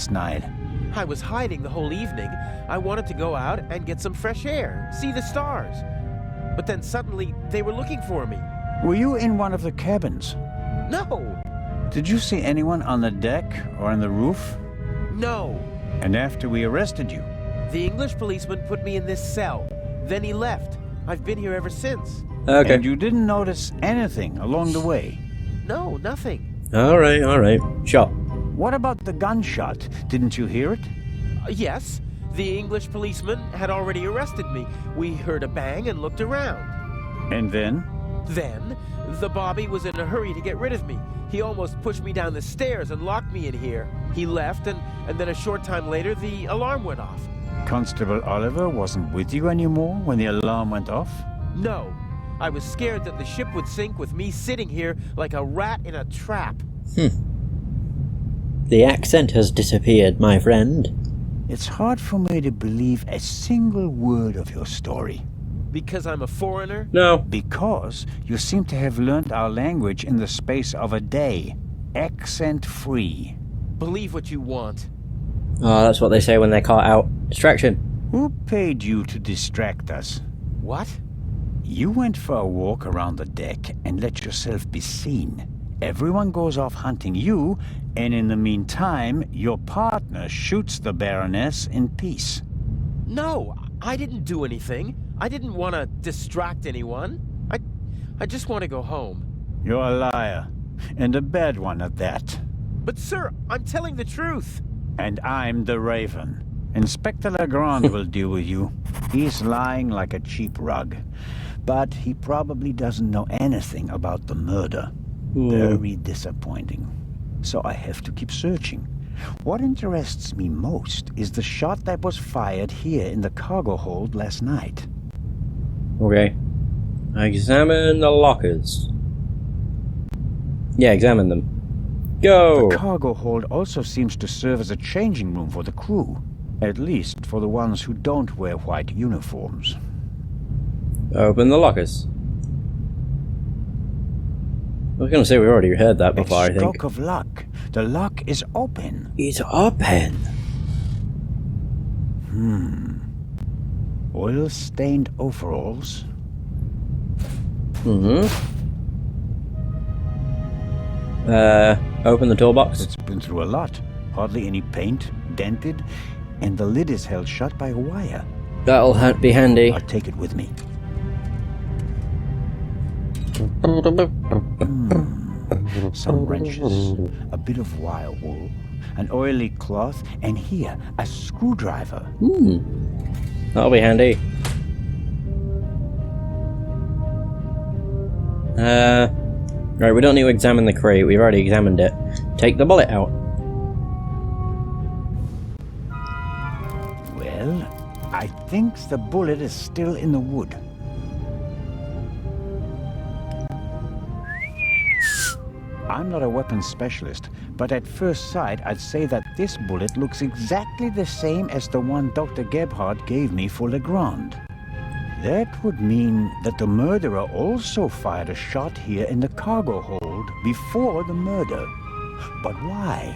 Snide? I was hiding the whole evening. I wanted to go out and get some fresh air, see the stars. But then suddenly, they were looking for me. Were you in one of the cabins? No! Did you see anyone on the deck or on the roof? No! And after we arrested you? The English policeman put me in this cell. Then he left. I've been here ever since. Okay. And you didn't notice anything along the way? No, nothing. Alright. Sure. What about the gunshot? Didn't you hear it? Yes, the English policeman had already arrested me. We heard a bang and looked around. And then? Then, the Bobby was in a hurry to get rid of me. He almost pushed me down the stairs and locked me in here. He left, and then a short time later, the alarm went off. Constable Oliver wasn't with you anymore when the alarm went off? No. I was scared that the ship would sink with me sitting here like a rat in a trap. The accent has disappeared, my friend. It's hard for me to believe a single word of your story. Because I'm a foreigner? No. Because you seem to have learned our language in the space of a day. Accent-free. Believe what you want. Oh, that's what they say when they're caught out. Distraction. Who paid you to distract us? What? You went for a walk around the deck and let yourself be seen. Everyone goes off hunting you, and in the meantime, your partner shoots the Baroness in peace. No, I didn't do anything. I didn't want to distract anyone. I just want to go home. You're a liar, and a bad one at that. But sir, I'm telling the truth. And I'm the Raven. Inspector Legrand will deal with you. He's lying like a cheap rug. But he probably doesn't know anything about the murder. Very disappointing. So I have to keep searching. What interests me most is the shot that was fired here in the cargo hold last night. Okay. Examine the lockers. Yeah, examine them. Go! The cargo hold also seems to serve as a changing room for the crew. At least for the ones who don't wear white uniforms. Open the lockers. I was gonna say we already heard that before, I think. Stroke of luck. The lock is open. It's open. Oil-stained overalls. Open the toolbox. It's been through a lot. Hardly any paint, dented, and the lid is held shut by a wire. That'll be handy. I'll take it with me. Some wrenches, a bit of wire wool, an oily cloth, and here, a screwdriver. That'll be handy. Right, we don't need to examine the crate, we've already examined it. Take the bullet out. Well, I think the bullet is still in the wood. I'm not a weapons specialist, but at first sight I'd say that this bullet looks exactly the same as the one Dr. Gebhardt gave me for Legrand. That would mean that the murderer also fired a shot here in the cargo hold before the murder. But why?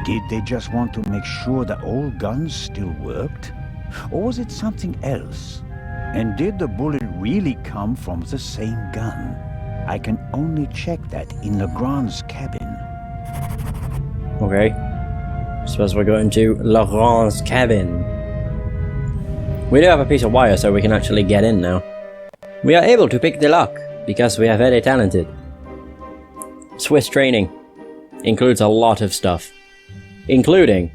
Did they just want to make sure the old guns still worked? Or was it something else? And did the bullet really come from the same gun? I can only check that in Legrand's cabin. Okay. Suppose we're going to Laurent's cabin. We do have a piece of wire so we can actually get in now. We are able to pick the lock because we are very talented. Swiss training includes a lot of stuff, including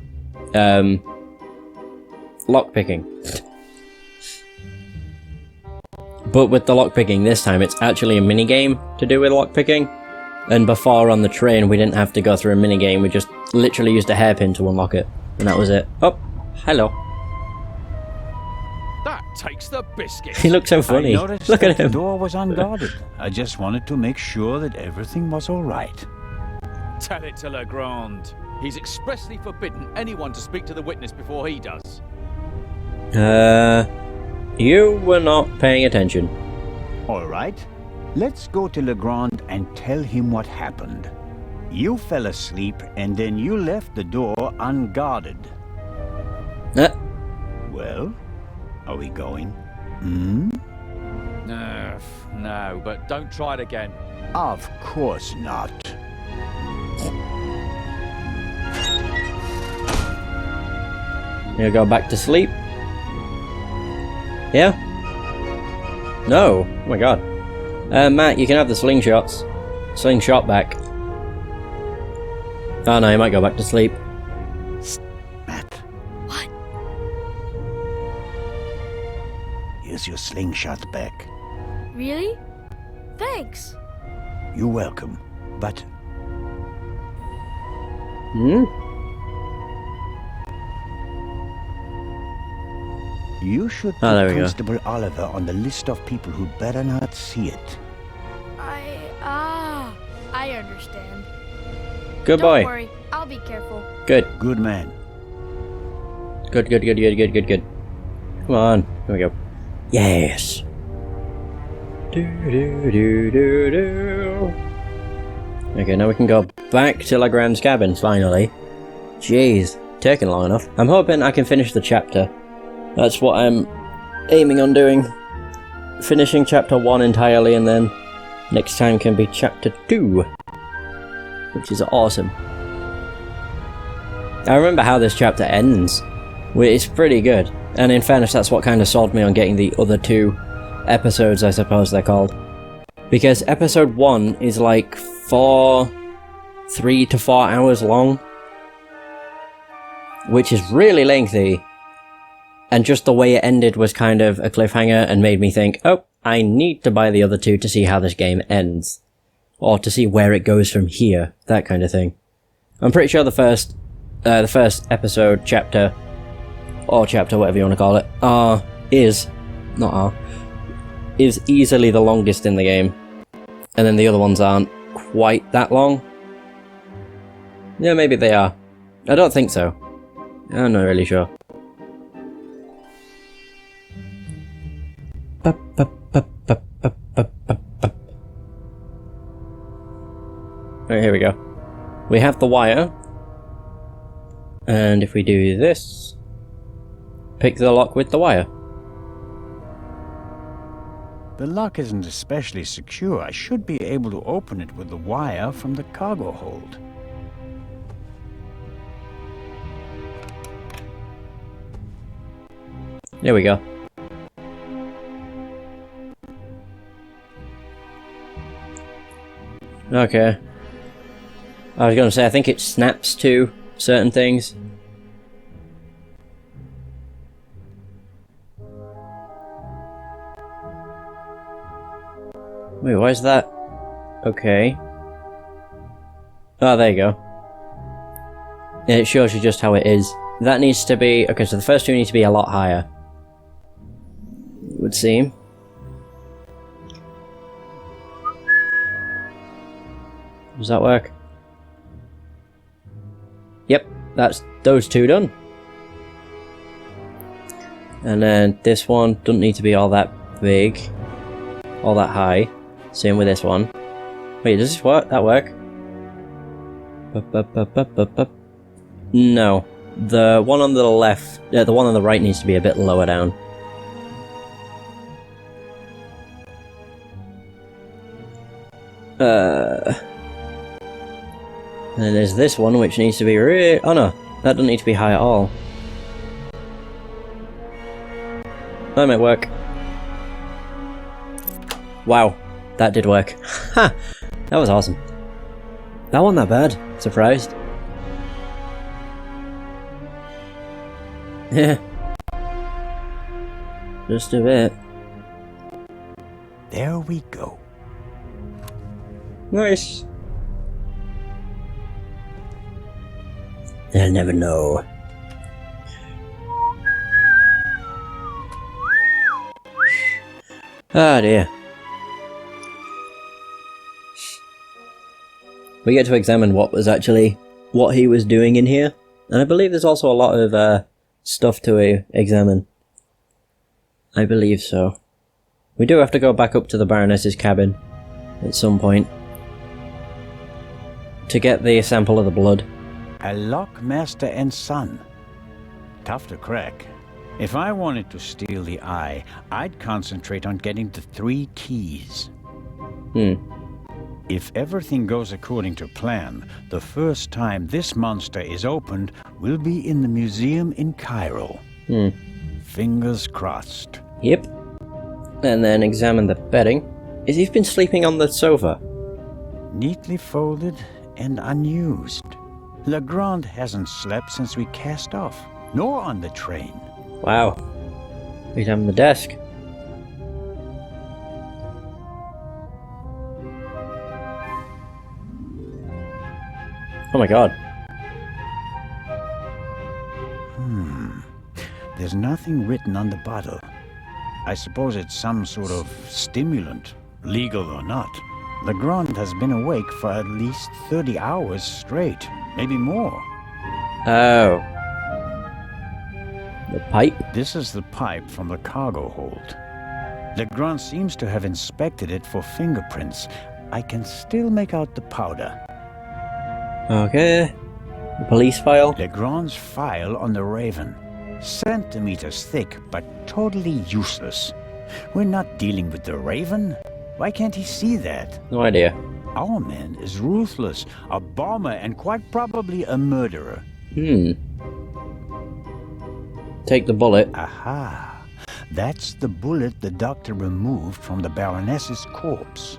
lockpicking. But with the lockpicking this time, it's actually a minigame to do with lockpicking. And before on the train, we didn't have to go through a minigame. We just literally used a hairpin to unlock it, and that was it. Oh, hello. That takes the biscuit. He looks so funny. Look at him. The door was unguarded. I just wanted to make sure that everything was all right. Tell it to Legrand. He's expressly forbidden anyone to speak to the witness before he does. You were not paying attention. All right. Let's go to Legrand and tell him what happened. You fell asleep and then you left the door unguarded. Well, are we going? Hmm? No, but don't try it again. Of course not. You go back to sleep? Yeah? No! Oh my god. Matt, you can have the slingshots. Slingshot back. Oh no, you might go back to sleep. Matt. What? Here's your slingshot back. Really? Thanks. You're welcome. But Hmm? you should Oh, there put we go. Constable Oliver on the list of people who'd better not see it. I understand. Good Don't boy. worry, I'll be careful. Good. Good man. Good. Come on. Here we go. Yes. Okay, now we can go back to Legrand's cabin, finally. Jeez, taking long enough. I'm hoping I can finish the chapter. That's what I'm aiming on doing. Finishing chapter 1 entirely, and then next time can be chapter 2. Which is awesome. I remember how this chapter ends. It's pretty good. And in fairness, that's what kind of sold me on getting the other 2 episodes, I suppose they're called. Because episode 1 is like 3 to 4 hours long. Which is really lengthy. And just the way it ended was kind of a cliffhanger and made me think, oh, I need to buy the other 2 to see how this game ends. Or to see where it goes from here, that kind of thing. I'm pretty sure the first episode, chapter, or chapter, whatever you want to call it, is easily the longest in the game. And then the other ones aren't quite that long. Yeah, maybe they are. I don't think so. I'm not really sure. Alright, here we go. We have the wire. And if we do this, pick the lock with the wire. The lock isn't especially secure. I should be able to open it with the wire from the cargo hold. There we go. Okay. I was gonna say, I think it snaps to certain things. Wait, why is that? Okay. Oh, there you go. Yeah, it shows you just how it is. That needs to be... Okay, so the first 2 need to be a lot higher. It would seem. Does that work? Yep, that's those 2 done. And then this one doesn't need to be all that big, all that high. Same with this one. Wait, does this work? That work? No, the one on the left, the one on the right needs to be a bit lower down. And then there's this one, which needs to be oh no, that doesn't need to be high at all. That might work. Wow, that did work. Ha! That was awesome. That wasn't that bad. Surprised. Yeah. Just a bit. There we go. Nice. They'll never know. Ah dear. We get to examine what he was doing in here, and I believe there's also a lot of stuff to examine. I believe so. We do have to go back up to the Baroness's cabin at some point. to get the sample of the blood? A lockmaster and son. Tough to crack. If I wanted to steal the eye, I'd concentrate on getting the 3 keys. If everything goes according to plan, the first time this monster is opened will be in the museum in Cairo. Fingers crossed. Yep. And then examine the bedding. Is he been sleeping on the sofa? Neatly folded and unused. Legrand hasn't slept since we cast off, nor on the train. Wow. Examine the desk. Oh my god. There's nothing written on the bottle. I suppose it's some sort of stimulant, legal or not. Legrand has been awake for at least 30 hours straight, maybe more. Oh. The pipe? This is the pipe from the cargo hold. Legrand seems to have inspected it for fingerprints. I can still make out the powder. Okay. The police file? Legrand's file on the Raven. Centimeters thick, but totally useless. We're not dealing with the Raven. Why can't he see that? No idea. Our man is ruthless, a bomber, and quite probably a murderer. Take the bullet. Aha! That's the bullet the doctor removed from the Baroness's corpse.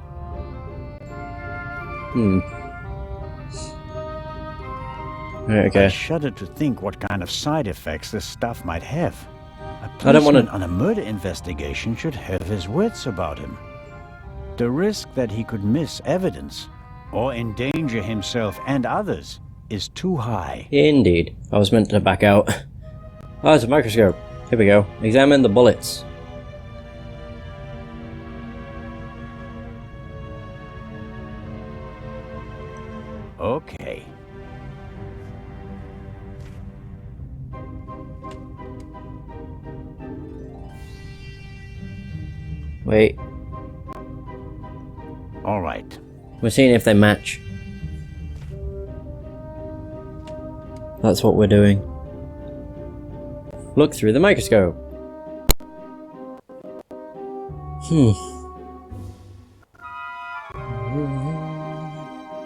I Okay. shudder to think what kind of side effects this stuff might have. A I don't wanna- policeman on a murder investigation should have his wits about him. The risk that he could miss evidence or endanger himself and others is too high. Indeed. I was meant to back out. Oh, it's a microscope. Here we go. Examine the bullets. Okay. Wait. All right. We're seeing if they match. That's what we're doing. Look through the microscope.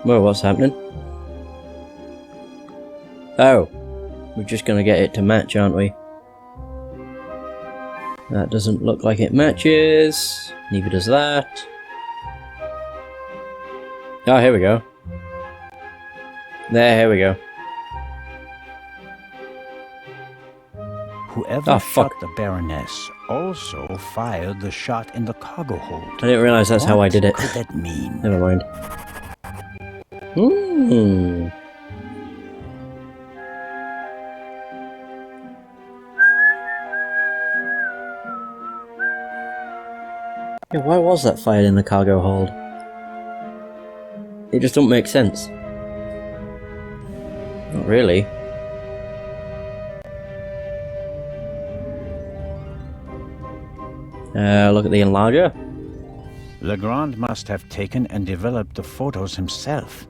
Well, what's happening? Oh. We're just gonna get it to match, aren't we? That doesn't look like it matches. Neither does that. Oh, here we go. Here we go. Whoever fuck. shot the Baroness also fired the shot in the cargo hold. I didn't realise that's how I did it. What could that mean? Never mind. Yeah, why was that fired in the cargo hold? It just don't make sense. Not really. Look at the enlarger. Legrand must have taken and developed the photos himself.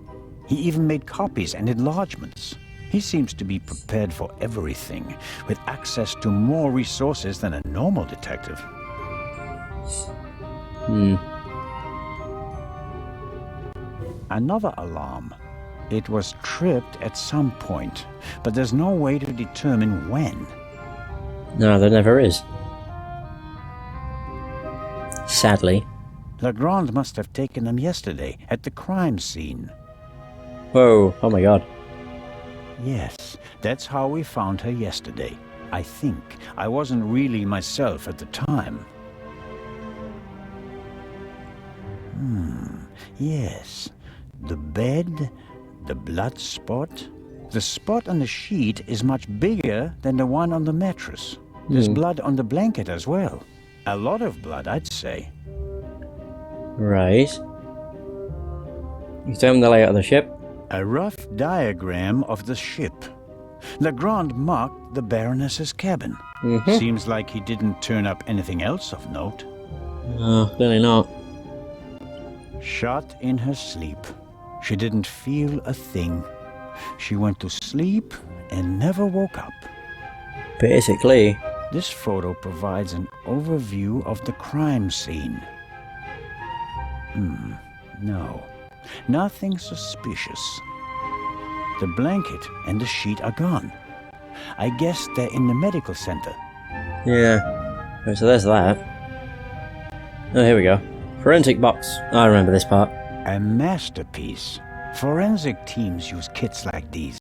He even made copies and enlargements. He seems to be prepared for everything, with access to more resources than a normal detective. Another alarm. It was tripped at some point, but there's no way to determine when. No, there never is. Sadly. Legrand must have taken them yesterday, at the crime scene. Whoa, oh my god. Yes, that's how we found her yesterday. I think. I wasn't really myself at the time. Yes. The bed, the blood spot. The spot on the sheet is much bigger than the one on the mattress. There's blood on the blanket as well. A lot of blood, I'd say. Right. Examine the layout of the ship. A rough diagram of the ship. Legrand marked the Baroness's cabin. Seems like he didn't turn up anything else of note. Oh, clearly not. Shot in her sleep. She didn't feel a thing. She went to sleep and never woke up. Basically. This photo provides an overview of the crime scene. No, nothing suspicious. The blanket and the sheet are gone. I guess they're in the medical center. Yeah. Okay, so there's that. Oh, here we go. Forensic box. I remember this part. A masterpiece. Forensic teams use kits like these.